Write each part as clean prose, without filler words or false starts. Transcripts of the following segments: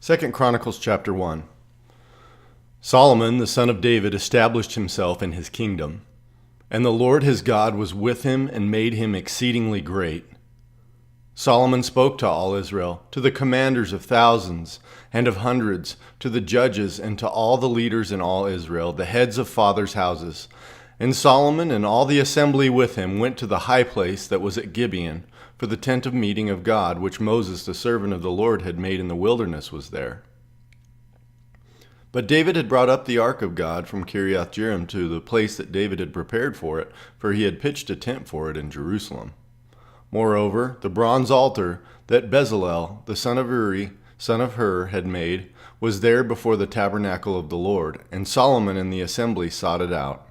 2 Chronicles chapter 1. Solomon, the son of David, established himself in his kingdom, and the Lord his God was with him and made him exceedingly great. Solomon spoke to all Israel, to the commanders of thousands and of hundreds, to the judges and to all the leaders in all Israel, the heads of fathers' houses. And Solomon and all the assembly with him went to the high place that was at Gibeon, for the tent of meeting of God, which Moses the servant of the Lord had made in the wilderness, was there. But David had brought up the ark of God from Kiriath-jearim to the place that David had prepared for it, for he had pitched a tent for it in Jerusalem. Moreover, the bronze altar that Bezalel, the son of Uri, son of Hur, had made, was there before the tabernacle of the Lord, and Solomon and the assembly sought it out.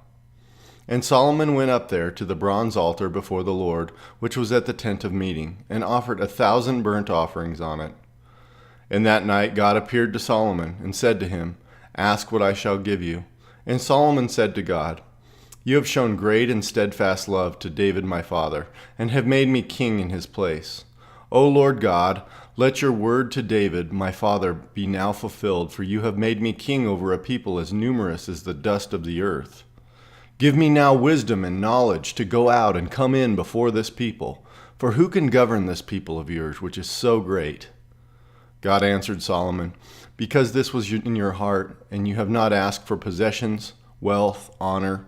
And Solomon went up there to the bronze altar before the Lord, which was at the tent of meeting, and offered 1,000 burnt offerings on it. And that night God appeared to Solomon, and said to him, "Ask what I shall give you." And Solomon said to God, "You have shown great and steadfast love to David my father, and have made me king in his place. O Lord God, let your word to David my father be now fulfilled, for you have made me king over a people as numerous as the dust of the earth. Give me now wisdom and knowledge to go out and come in before this people, for who can govern this people of yours, which is so great?" God answered Solomon, "Because this was in your heart, and you have not asked for possessions, wealth, honor,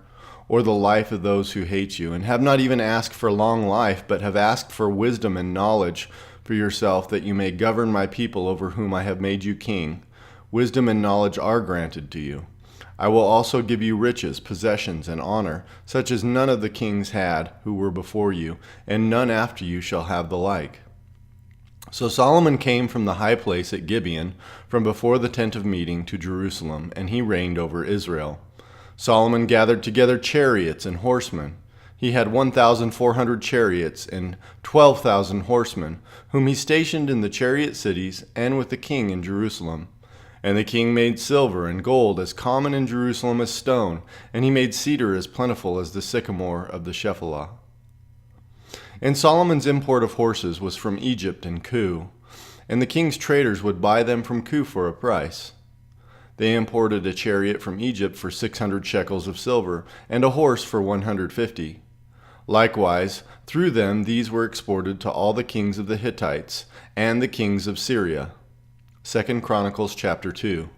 or the life of those who hate you, and have not even asked for long life, but have asked for wisdom and knowledge for yourself, that you may govern my people over whom I have made you king, wisdom and knowledge are granted to you. I will also give you riches, possessions, and honor, such as none of the kings had who were before you, and none after you shall have the like." So Solomon came from the high place at Gibeon, from before the tent of meeting, to Jerusalem, and he reigned over Israel. Solomon gathered together chariots and horsemen. He had 1,400 chariots and 12,000 horsemen, whom he stationed in the chariot cities and with the king in Jerusalem. And the king made silver and gold as common in Jerusalem as stone, and he made cedar as plentiful as the sycamore of the Shephelah. And Solomon's import of horses was from Egypt and Cu, and the king's traders would buy them from Cu for a price. They imported a chariot from Egypt for 600 shekels of silver, and a horse for 150. Likewise, through them these were exported to all the kings of the Hittites and the kings of Syria. 2 Chronicles chapter 2.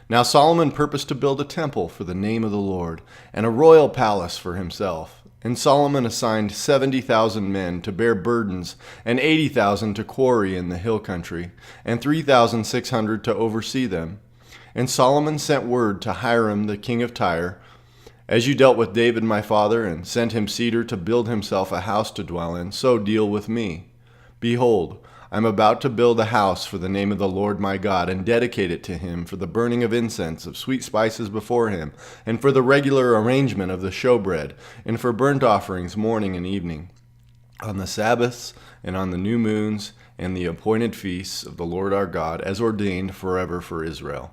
Now Solomon purposed to build a temple for the name of the Lord, and a royal palace for himself. And Solomon assigned 70,000 men to bear burdens, and 80,000 to quarry in the hill country, and 3,600 to oversee them. And Solomon sent word to Hiram the king of Tyre, "As you dealt with David my father, and sent him cedar to build himself a house to dwell in, so deal with me. Behold, I am about to build a house for the name of the Lord my God, and dedicate it to him for the burning of incense, of sweet spices before him, and for the regular arrangement of the showbread, and for burnt offerings morning and evening, on the Sabbaths, and on the new moons, and the appointed feasts of the Lord our God, as ordained forever for Israel.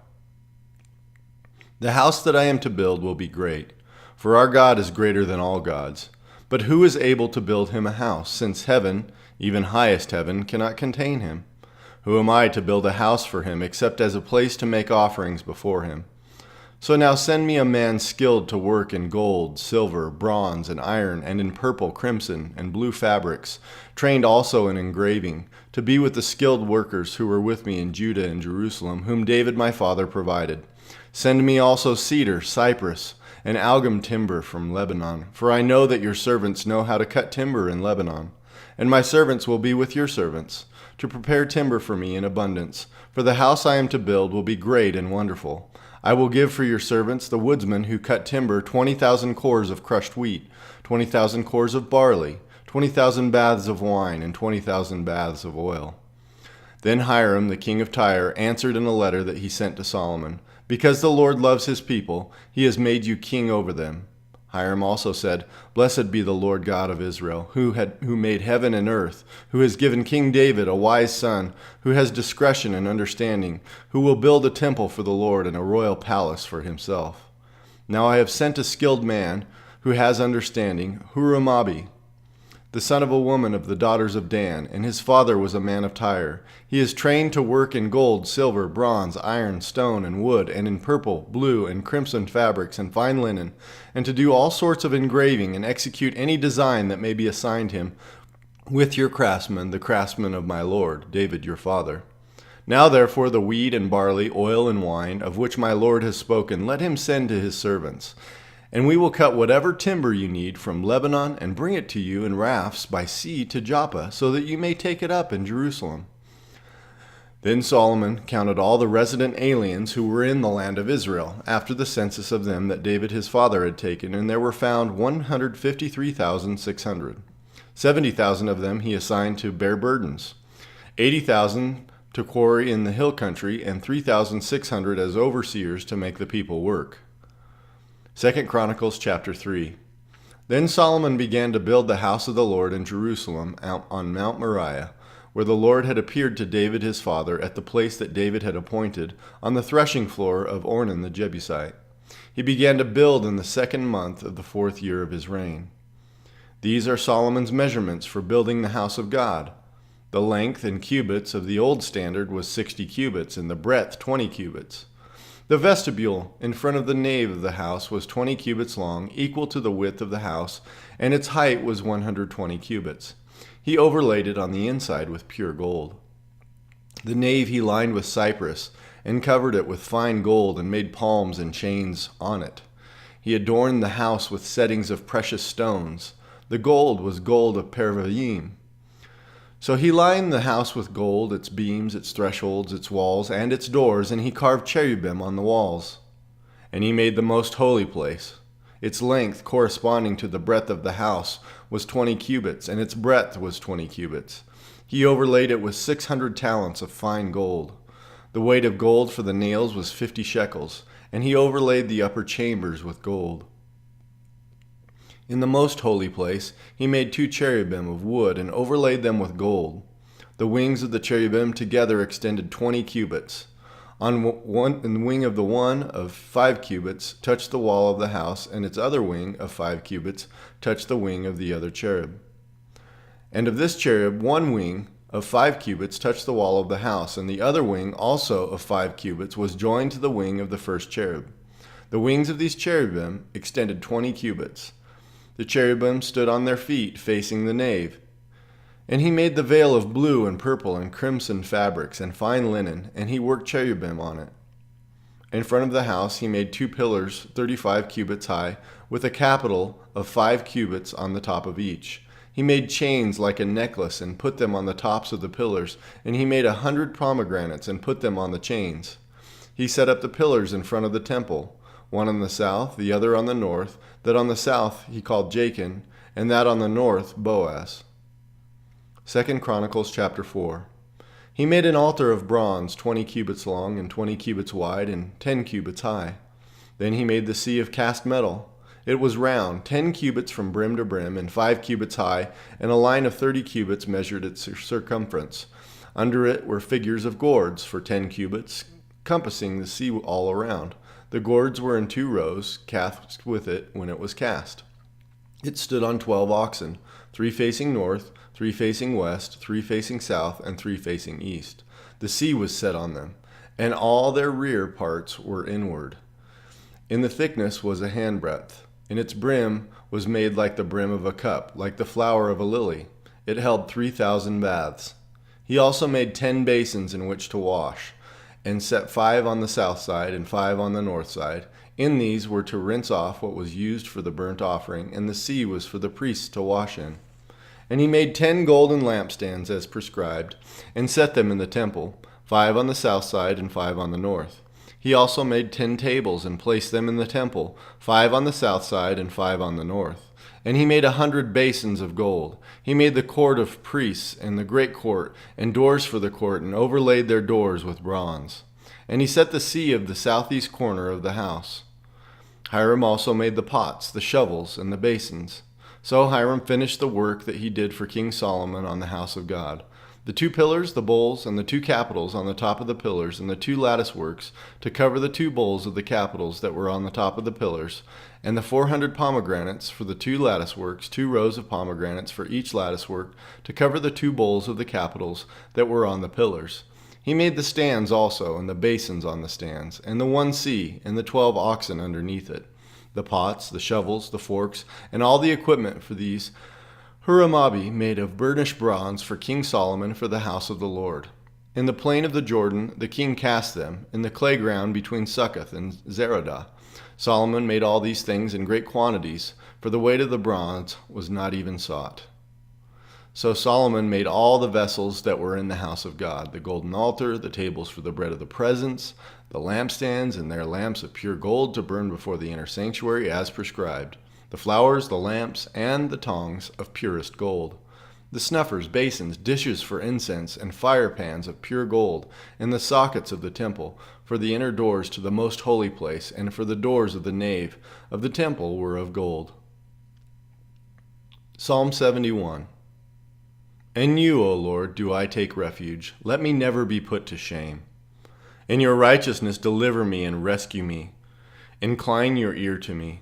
The house that I am to build will be great, for our God is greater than all gods. But who is able to build him a house, since heaven, even highest heaven, cannot contain him? Who am I to build a house for him, except as a place to make offerings before him? So now send me a man skilled to work in gold, silver, bronze, and iron, and in purple, crimson, and blue fabrics, trained also in engraving, to be with the skilled workers who were with me in Judah and Jerusalem, whom David my father provided. Send me also cedar, cypress, and algum timber from Lebanon, for I know that your servants know how to cut timber in Lebanon. And my servants will be with your servants, to prepare timber for me in abundance, for the house I am to build will be great and wonderful. I will give for your servants, the woodsmen who cut timber, 20,000 cores of crushed wheat, 20,000 cores of barley, 20,000 baths of wine, and 20,000 baths of oil." Then Hiram, the king of Tyre, answered in a letter that he sent to Solomon, "Because the Lord loves his people, he has made you king over them." Hiram also said, "Blessed be the Lord God of Israel, who made heaven and earth, who has given King David a wise son, who has discretion and understanding, who will build a temple for the Lord and a royal palace for himself. Now I have sent a skilled man, who has understanding, Huram-Abi. the son of a woman of the daughters of Dan, and his father was a man of Tyre. He is trained to work in gold, silver, bronze, iron, stone, and wood, and in purple, blue, and crimson fabrics, and fine linen, and to do all sorts of engraving, and execute any design that may be assigned him, with your craftsmen, the craftsmen of my lord, David your father. Now therefore the wheat and barley, oil and wine, of which my lord has spoken, let him send to his servants. And we will cut whatever timber you need from Lebanon and bring it to you in rafts by sea to Joppa, so that you may take it up in Jerusalem. Then Solomon counted all the resident aliens who were in the land of Israel, after the census of them that David his father had taken, and there were found 153,600. 70,000 of them he assigned to bear burdens, 80,000 to quarry in the hill country, and 3,600 as overseers to make the people work. 2 Chronicles chapter 3. Then Solomon began to build the house of the Lord in Jerusalem on Mount Moriah, where the Lord had appeared to David his father at the place that David had appointed, on the threshing floor of Ornan the Jebusite. He began to build in the 2nd month of the 4th year of his reign. These are Solomon's measurements for building the house of God. The length in cubits of the old standard was 60 cubits, and the breadth 20 cubits. The vestibule in front of the nave of the house was 20 cubits long, equal to the width of the house, and its height was 120 cubits. He overlaid it on the inside with pure gold. The nave he lined with cypress, and covered it with fine gold, and made palms and chains on it. He adorned the house with settings of precious stones. The gold was gold of Parvaim. So he lined the house with gold, its beams, its thresholds, its walls, and its doors, and he carved cherubim on the walls. And he made the most holy place. Its length, corresponding to the breadth of the house, was 20 cubits, and its breadth was 20 cubits. He overlaid it with 600 talents of fine gold. The weight of gold for the nails was 50 shekels, and he overlaid the upper chambers with gold. In the most holy place, he made 2 cherubim of wood and overlaid them with gold. The wings of the cherubim together extended 20 cubits. On the wing of the one of 5 cubits touched the wall of the house, and its other wing of 5 cubits touched the wing of the other cherub. And of this cherub, one wing of 5 cubits touched the wall of the house, and the other wing, also of 5 cubits, was joined to the wing of the first cherub. The wings of these cherubim extended 20 cubits. The cherubim stood on their feet, facing the nave. And he made the veil of blue and purple and crimson fabrics and fine linen, and he worked cherubim on it. In front of the house he made 2 pillars 35 cubits high, with a capital of 5 cubits on the top of each. He made chains like a necklace and put them on the tops of the pillars, and he made 100 pomegranates and put them on the chains. He set up the pillars in front of the temple, one on the south, the other on the north. That on the south he called Jachin, and that on the north Boaz. 2 Chronicles chapter 4. He made an altar of bronze 20 cubits long and 20 cubits wide and 10 cubits high. Then he made the sea of cast metal. It was round, 10 cubits from brim to brim, and 5 cubits high, and a line of 30 cubits measured its circumference. Under it were figures of gourds for 10 cubits, compassing the sea all around. The gourds were in 2 rows, cast with it when it was cast. It stood on 12 oxen, 3 facing north, 3 facing west, 3 facing south, and 3 facing east. The sea was set on them, and all their rear parts were inward. In the thickness was a handbreadth. In its brim was made like the brim of a cup, like the flower of a lily. It held 3,000 baths. He also made 10 basins in which to wash, and set 5 on the south side and 5 on the north side. In these were to rinse off what was used for the burnt offering, and the sea was for the priests to wash in. And he made 10 golden lampstands as prescribed, and set them in the temple, 5 on the south side and 5 on the north. He also made 10 tables and placed them in the temple, 5 on the south side and 5 on the north. And he made 100 basins of gold. He made the court of priests and the great court, and doors for the court, and overlaid their doors with bronze. And he set the sea of the southeast corner of the house. Hiram also made the pots, the shovels, and the basins. So Hiram finished the work that he did for King Solomon on the house of God. The 2 pillars, the bowls, and the 2 capitals on the top of the pillars, and the 2 lattice works to cover the 2 bowls of the capitals that were on the top of the pillars, and the 400 pomegranates for the 2 lattice works, 2 rows of pomegranates for each lattice work to cover the 2 bowls of the capitals that were on the pillars. He made the stands also, and the basins on the stands, and the 1 sea, and the 12 oxen underneath it, the pots, the shovels, the forks, and all the equipment for these Huramabi made of burnished bronze for King Solomon for the house of the Lord. In the plain of the Jordan the king cast them, in the clay ground between Succoth and Zeradah. Solomon made all these things in great quantities, for the weight of the bronze was not even sought. So Solomon made all the vessels that were in the house of God, the golden altar, the tables for the bread of the presence, the lampstands and their lamps of pure gold to burn before the inner sanctuary as prescribed, the flowers, the lamps, and the tongs of purest gold, the snuffers, basins, dishes for incense, and fire pans of pure gold, and the sockets of the temple, for the inner doors to the most holy place, and for the doors of the nave of the temple were of gold. Psalm 71. In you, O Lord, do I take refuge. Let me never be put to shame. In your righteousness deliver me and rescue me. Incline your ear to me.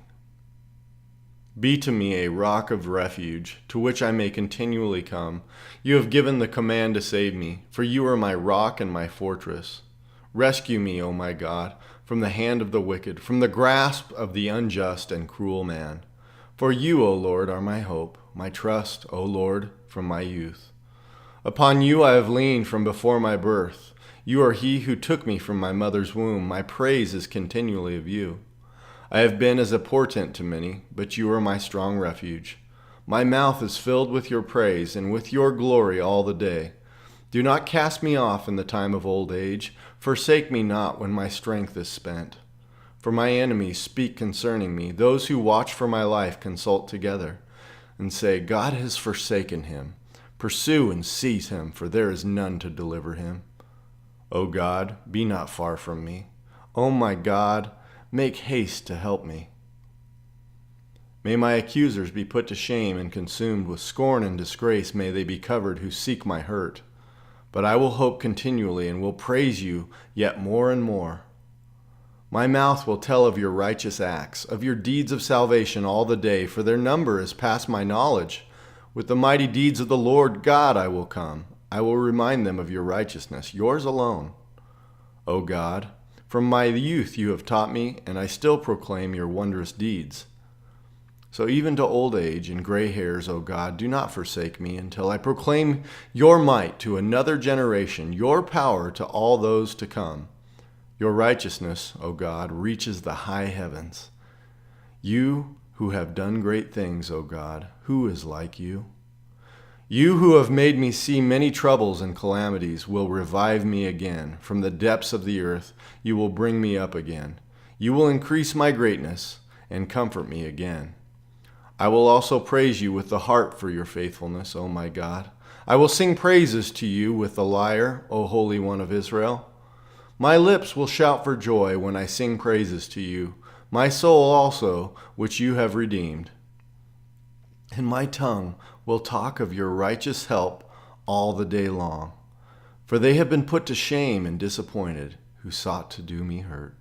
Be to me a rock of refuge, to which I may continually come. You have given the command to save me, for you are my rock and my fortress. Rescue me, O my God, from the hand of the wicked, from the grasp of the unjust and cruel man. For you, O Lord, are my hope, my trust, O Lord, from my youth. Upon you I have leaned from before my birth. You are he who took me from my mother's womb. My praise is continually of you. I have been as a portent to many, but you are my strong refuge. My mouth is filled with your praise and with your glory all the day. Do not cast me off in the time of old age. Forsake me not when my strength is spent. For my enemies speak concerning me. Those who watch for my life consult together and say, God has forsaken him. Pursue and seize him, for there is none to deliver him. O God, be not far from me. O my God, make haste to help me. May my accusers be put to shame and consumed with scorn and disgrace. May they be covered who seek my hurt. But I will hope continually and will praise you yet more and more. My mouth will tell of your righteous acts, of your deeds of salvation all the day, for their number is past my knowledge. With the mighty deeds of the Lord God I will come. I will remind them of your righteousness, yours alone. O God, from my youth you have taught me, and I still proclaim your wondrous deeds. So even to old age and gray hairs, O God, do not forsake me until I proclaim your might to another generation, your power to all those to come. Your righteousness, O God, reaches the high heavens. You who have done great things, O God, who is like you? You who have made me see many troubles and calamities will revive me again. From the depths of the earth you will bring me up again. You will increase my greatness and comfort me again. I will also praise you with the harp for your faithfulness, O my God. I will sing praises to you with the lyre, O Holy One of Israel. My lips will shout for joy when I sing praises to you, my soul also, which you have redeemed. And my tongue will talk of your righteous help all the day long. For they have been put to shame and disappointed who sought to do me hurt.